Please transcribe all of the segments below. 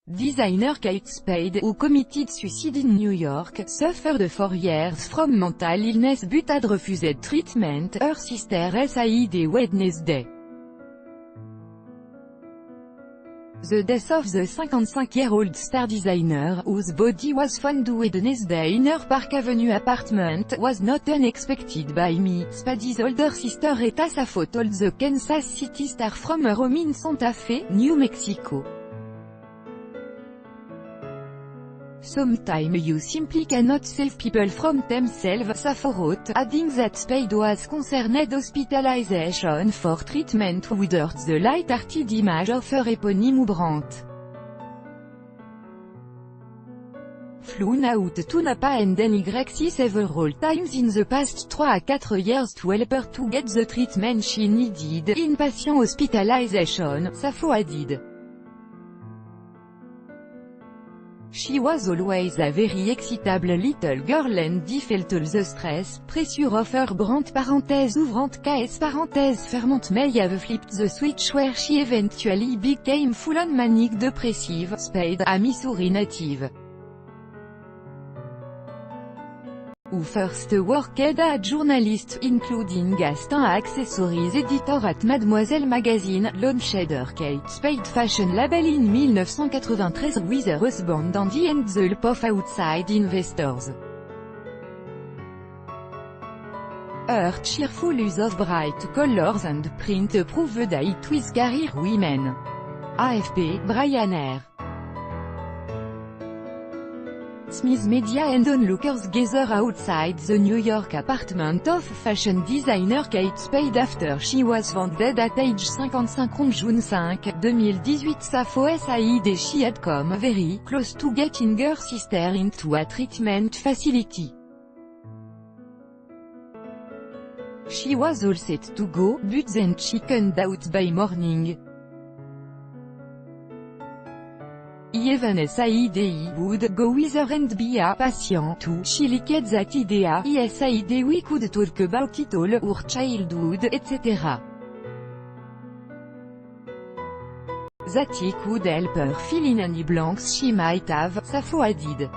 Designer Kate Spade, who committed suicide in New York, suffered 4 years from mental illness but had refused treatment, her sister said Wednesday. The death of the 55-year-old star designer, whose body was found Wednesday in her Park Avenue apartment, was not unexpected by me, Spade's older sister Rita Safo told the Kansas City Star from her home in Santa Fe, New Mexico. "Sometimes you simply cannot save people from themselves," Safo wrote, adding that Spade was concerned hospitalization for treatment without the light-hearted image of her eponymous brand. Flown out to Napa and NYC several times in the past 3 à 4 years to help her to get the treatment she needed, inpatient hospitalization, Safo added. She was always a very excitable little girl and felt all the stress, pressure of her brand parenthèse ouvrante KS parenthèse fermante may have flipped the switch where she eventually became full-on manic depressive, Spade, a Missouri native, who first worked as a journalist, including as an accessories editor at Mademoiselle magazine, launched her Kate Spade fashion label in 1993 with her husband Andy and the help of outside investors. Her cheerful use of bright colors and print proved that it was career women. AFP, Brian R. Smith Media and onlookers gather outside the New York apartment of fashion designer Kate Spade after she was found dead at age 55 on June 5, 2018. Safo said she had come very close to getting her sister into a treatment facility. She was all set to go, but then chickened out by morning. He even said he would go with her and be a patient too. She liked that idea. He said we could talk about it all, our childhood, etc. That he could help her fill in any blanks she might have, Safo added.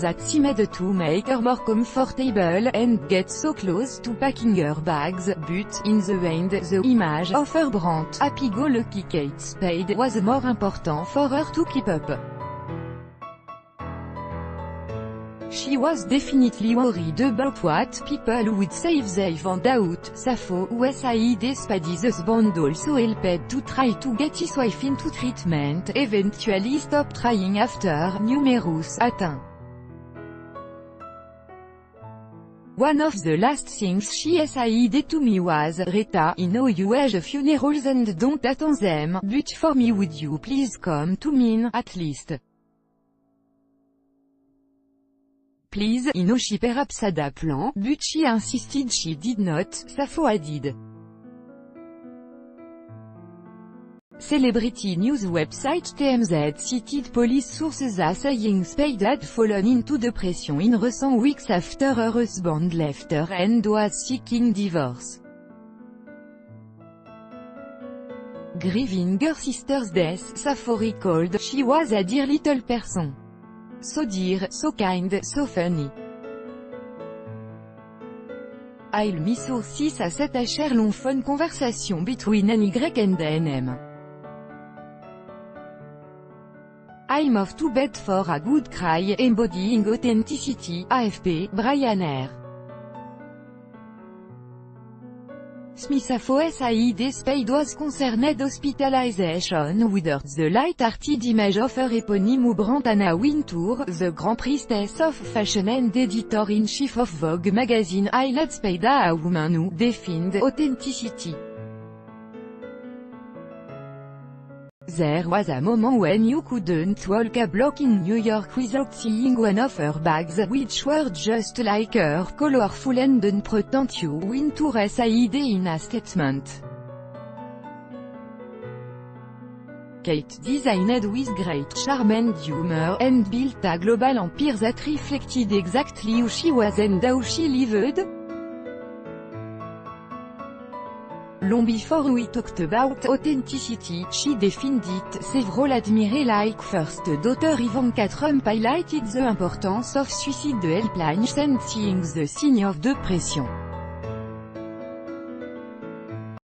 That seemed to make her more comfortable, and get so close to packing her bags, but, in the end, the image of her brand, happy-go-lucky Kate Spade, was more important for her to keep up. She was definitely worried about what people would say if they found out, Safo, who said Spade's husband also helped to try to get his wife into treatment, eventually stopped trying after numerous attempts. "One of the last things she said to me was, Rita, I know you have funerals and don't attend them, but for me would you please come to mine, at least? Please." I know she perhaps had a plan, but she insisted she did not, Safo added. Celebrity news website TMZ cited police sources as saying Spade had fallen into depression in recent weeks after her husband left her and was seeking divorce. Grieving her sister's death, Safo recalled, "She was a dear little person. So dear, so kind, so funny. I'll miss her." 6 à 7 HR long phone conversation between NY and NM. "I'm off to bed for a good cry, embodying authenticity." AFP, Brian R. Smith. Safo said Spade was concerned hospitalization without the light-hearted image of her eponymous brand. Anna Wintour, the Grand Priestess of Fashion and editor-in-chief of Vogue magazine, highlighted Spade as a woman who defined authenticity. "There was a moment when you couldn't walk a block in New York without seeing one of her bags, which were just like her, colorful and unpretentious," Wintour said in a statement. Kate designed with great charm and humor, and built a global empire that reflected exactly who she was and how she lived. Long before we talked about authenticity, she defined it several admiré like first daughter Ivanka Trump highlighted the importance of suicide helplines and seeing the sign of depression.